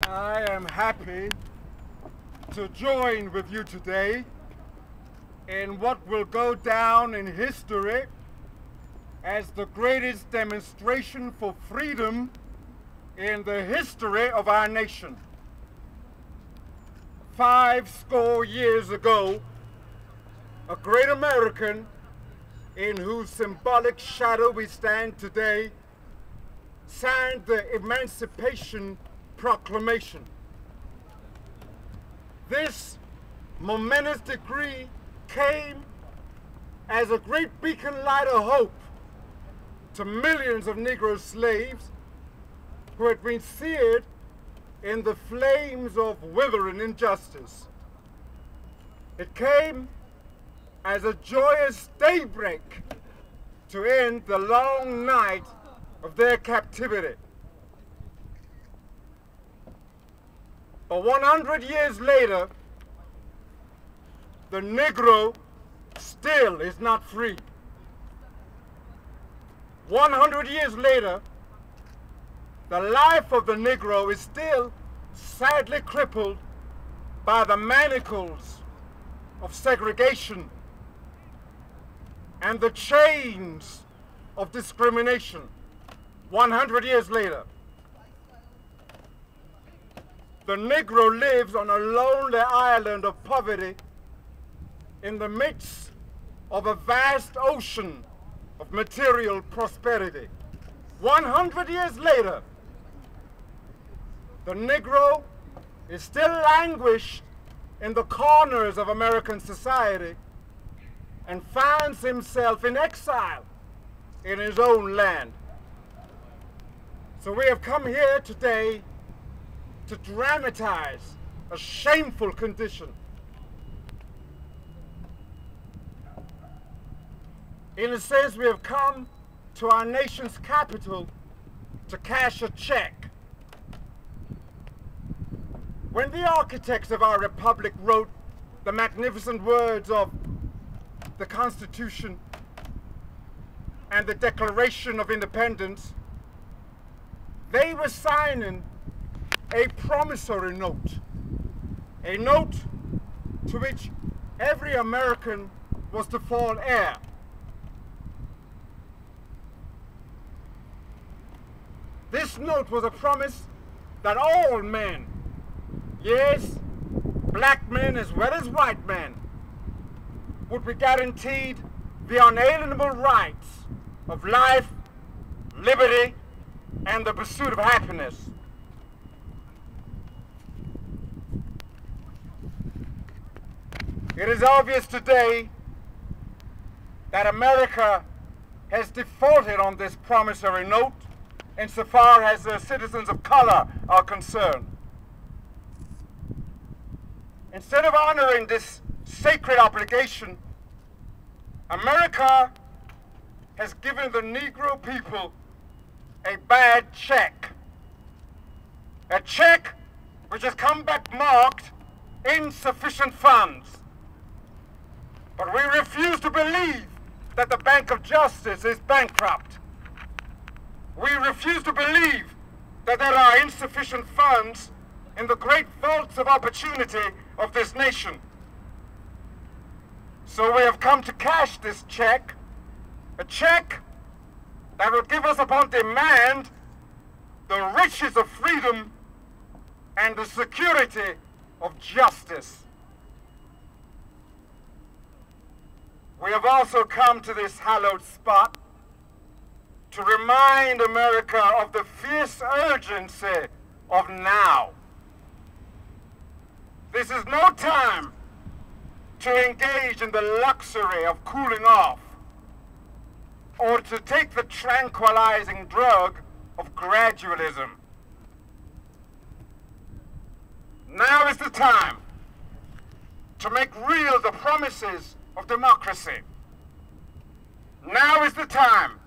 I am happy to join with you today in what will go down in history as the greatest demonstration for freedom in the history of our nation. 50 years ago, a great American in whose symbolic shadow we stand today signed the Emancipation Proclamation. This momentous decree came as a great beacon light of hope to millions of Negro slaves who had been seared in the flames of withering injustice. It came as a joyous daybreak to end the long night of their captivity. But 100 years later, the Negro still is not free. 100 years later, the life of the Negro is still sadly crippled by the manacles of segregation and the chains of discrimination. 100 years later, the Negro lives on a lonely island of poverty in the midst of a vast ocean of material prosperity. 100 years later, the Negro is still languished in the corners of American society and finds himself in exile in his own land. So we have come here today to dramatize a shameful condition. In a sense, we have come to our nation's capital to cash a check. When the architects of our republic wrote the magnificent words of the Constitution and the Declaration of Independence, they were signing a promissory note, a note to which every American was to fall heir. This note was a promise that all men, yes, black men as well as white men, would be guaranteed the unalienable rights of life, liberty, and the pursuit of happiness. It is obvious today that America has defaulted on this promissory note insofar as the citizens of color are concerned. Instead of honoring this sacred obligation, America has given the Negro people a bad check. A check which has come back marked insufficient funds. But we refuse to believe that the Bank of Justice is bankrupt. We refuse to believe that there are insufficient funds in the great vaults of opportunity of this nation. So we have come to cash this check, a check that will give us upon demand the riches of freedom and the security of justice. We have also come to this hallowed spot to remind America of the fierce urgency of now. This is no time to engage in the luxury of cooling off or to take the tranquilizing drug of gradualism. Now is the time to make real the promises of democracy. Now is the time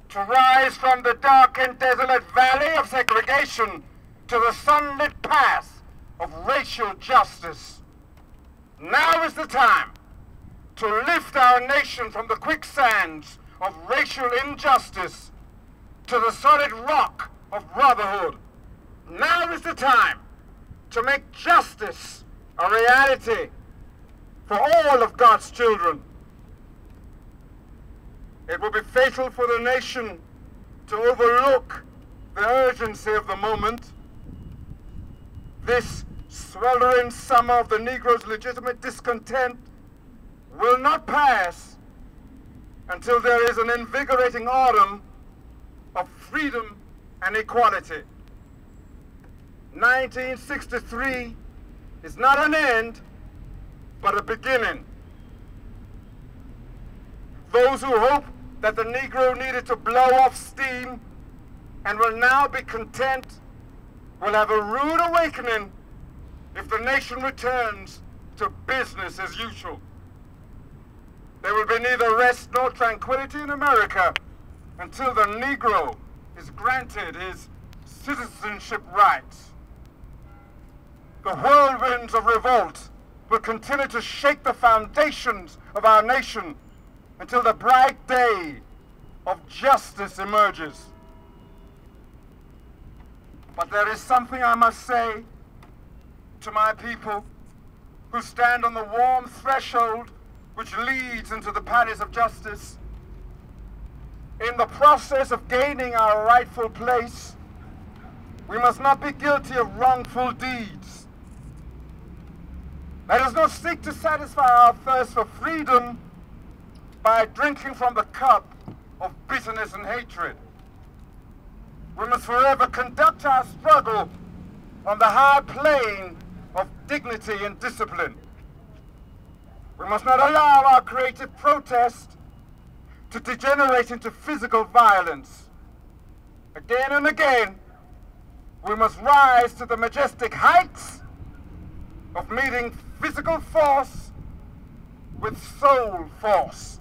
to rise from the dark and desolate valley of segregation to the sunlit path of racial justice. Now is the time to lift our nation from the quicksands of racial injustice to the solid rock of brotherhood. Now is the time to make justice a reality for all of God's children. It will be fatal for the nation to overlook the urgency of the moment. This sweltering summer of the Negro's legitimate discontent will not pass until there is an invigorating autumn of freedom and equality. 1963 is not an end, but a beginning. Those who hope that the Negro needed to blow off steam and will now be content will have a rude awakening if the nation returns to business as usual. There will be neither rest nor tranquility in America until the Negro is granted his citizenship rights. The whirlwinds of revolt will continue to shake the foundations of our nation until the bright day of justice emerges. But there is something I must say to my people who stand on the warm threshold which leads into the palace of justice. In the process of gaining our rightful place, we must not be guilty of wrongful deeds. Let us not seek to satisfy our thirst for freedom by drinking from the cup of bitterness and hatred. We must forever conduct our struggle on the high plane of dignity and discipline. We must not allow our creative protest to degenerate into physical violence. Again and again, we must rise to the majestic heights of meeting physical force with soul force.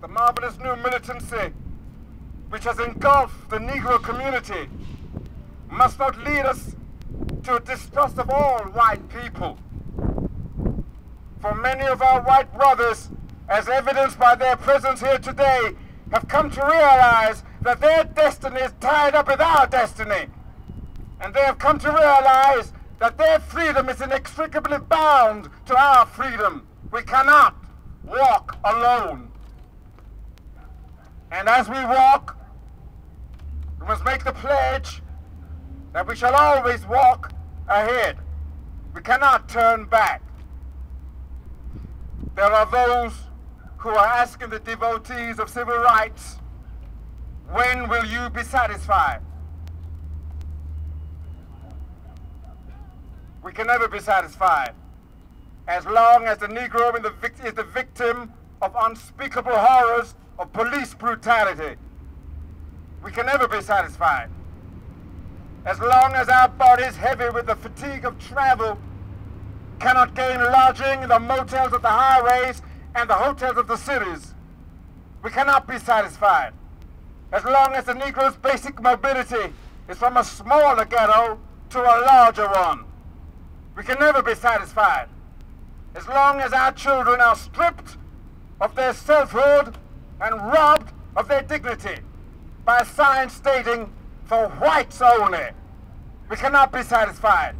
The marvelous new militancy which has engulfed the Negro community must not lead us to a distrust of all white people. For many of our white brothers, as evidenced by their presence here today, have come to realize that their destiny is tied up with our destiny. And they have come to realize that their freedom is inextricably bound to our freedom. We cannot walk alone. And as we walk, we must make the pledge that we shall always walk ahead. We cannot turn back. There are those who are asking the devotees of civil rights, when will you be satisfied? We can never be satisfied as long as the Negro is the victim of unspeakable horrors of police brutality. We can never be satisfied as long as our bodies, heavy with the fatigue of travel, cannot gain lodging in the motels of the highways and the hotels of the cities. We cannot be satisfied as long as the Negro's basic mobility is from a smaller ghetto to a larger one. We can never be satisfied as long as our children are stripped of their selfhood and robbed of their dignity by a sign stating, "For whites only." We cannot be satisfied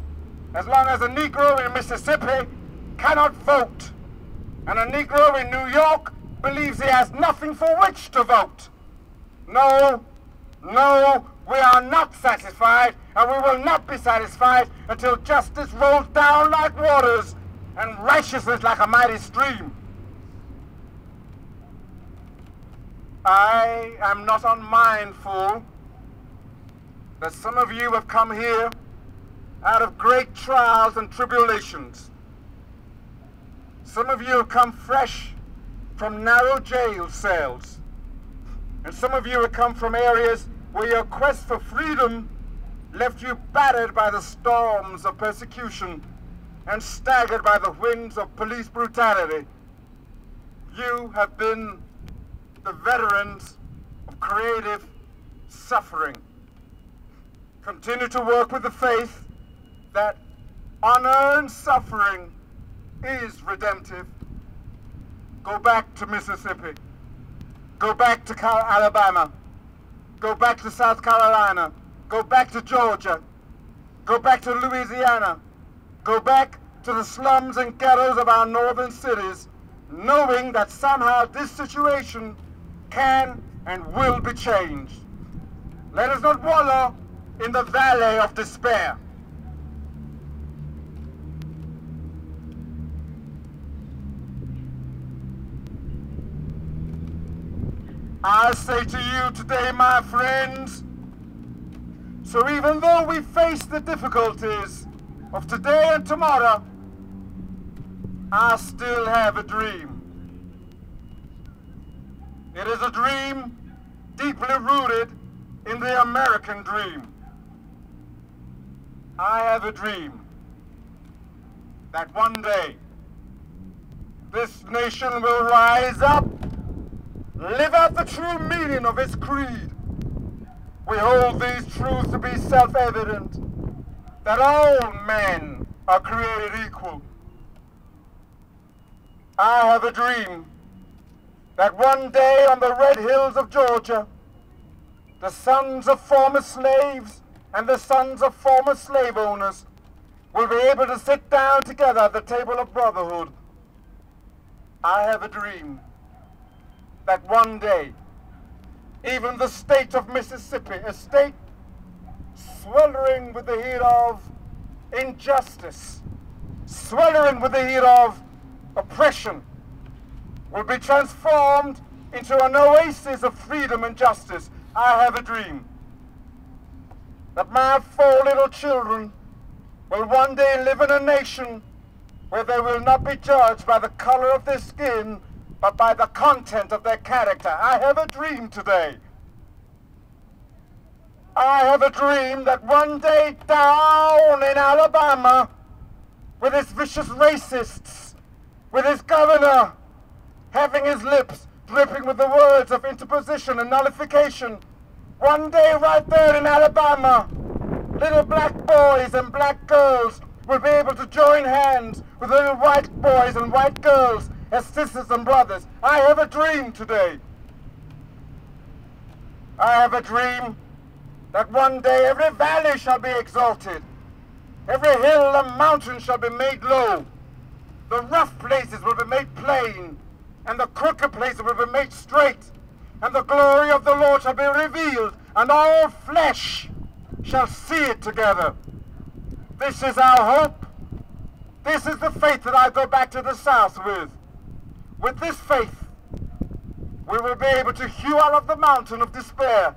as long as a Negro in Mississippi cannot vote and a Negro in New York believes he has nothing for which to vote. No, no, we are not satisfied, and we will not be satisfied until justice rolls down like waters and righteousness like a mighty stream. I am not unmindful that some of you have come here out of great trials and tribulations. Some of you have come fresh from narrow jail cells. And some of you have come from areas where your quest for freedom left you battered by the storms of persecution and staggered by the winds of police brutality. You have been the veterans of creative suffering. Continue to work with the faith that unearned suffering is redemptive. Go back to Mississippi. Go back to Alabama. Go back to South Carolina. Go back to Georgia. Go back to Louisiana. Go back to the slums and ghettos of our northern cities, knowing that somehow this situation can and will be changed. Let us not wallow in the valley of despair. I say to you today, my friends, so even though we face the difficulties of today and tomorrow, I still have a dream. It is a dream deeply rooted in the American dream. I have a dream that one day this nation will rise up, live out the true meaning of its creed. We hold these truths to be self-evident, that all men are created equal. I have a dream that one day on the red hills of Georgia, the sons of former slaves and the sons of former slave owners will be able to sit down together at the table of brotherhood. I have a dream that one day, even the state of Mississippi, a state sweltering with the heat of injustice, sweltering with the heat of oppression, will be transformed into an oasis of freedom and justice. I have a dream that my 4 little children will one day live in a nation where they will not be judged by the color of their skin, but by the content of their character. I have a dream today. I have a dream that one day down in Alabama, with its vicious racists, with its governor having his lips dripping with the words of interposition and nullification, one day right there in Alabama, little black boys and black girls will be able to join hands with little white boys and white girls as sisters and brothers. I have a dream today. I have a dream that one day every valley shall be exalted, every hill and mountain shall be made low, the rough places will be made plain, and the crooked places will be made straight, and the glory of the Lord shall be revealed, and all flesh shall see it together. This is our hope. This is the faith that I go back to the South with. With this faith, we will be able to hew out of the mountain of despair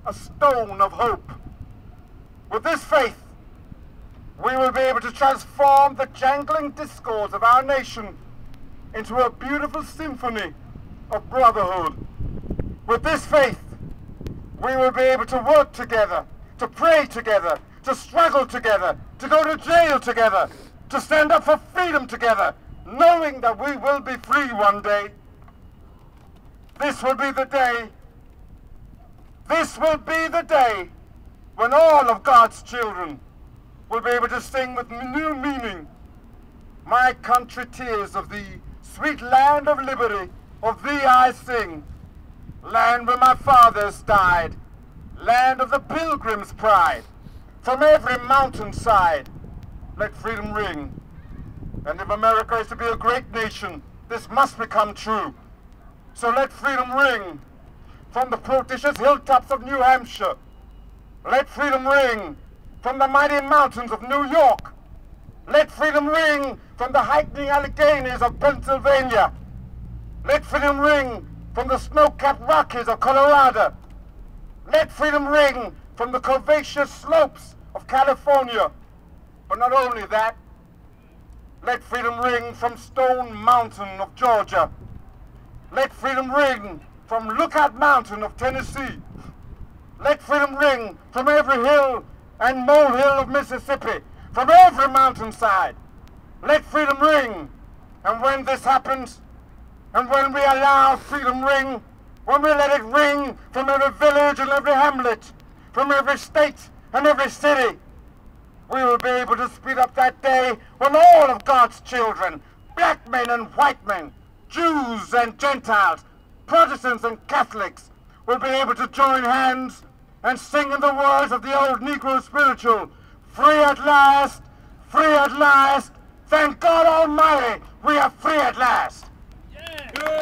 a stone of hope. With this faith, we will be able to transform the jangling discords of our nation into a beautiful symphony of brotherhood. With this faith, we will be able to work together, to pray together, to struggle together, to go to jail together, to stand up for freedom together, knowing that we will be free one day. This will be the day. This will be the day when all of God's children will be able to sing with new meaning. My country, tears of thee, sweet land of liberty, of thee I sing. Land where my fathers died, land of the pilgrim's pride. From every mountainside, let freedom ring. And if America is to be a great nation, this must become true. So let freedom ring from the prodigious hilltops of New Hampshire. Let freedom ring from the mighty mountains of New York. Let freedom ring from the heightening Alleghenies of Pennsylvania. Let freedom ring from the snow-capped Rockies of Colorado. Let freedom ring from the curvaceous slopes of California. But not only that, let freedom ring from Stone Mountain of Georgia. Let freedom ring from Lookout Mountain of Tennessee. Let freedom ring from every hill and molehill of Mississippi, from every mountainside. Let freedom ring. And when this happens, and when we allow freedom ring, when we let it ring from every village and every hamlet, from every state and every city, we will be able to speed up that day when all of God's children, black men and white men, Jews and Gentiles, Protestants and Catholics, will be able to join hands and sing in the words of the old Negro spiritual, Free at last! Free at last! Thank God Almighty, we are free at last!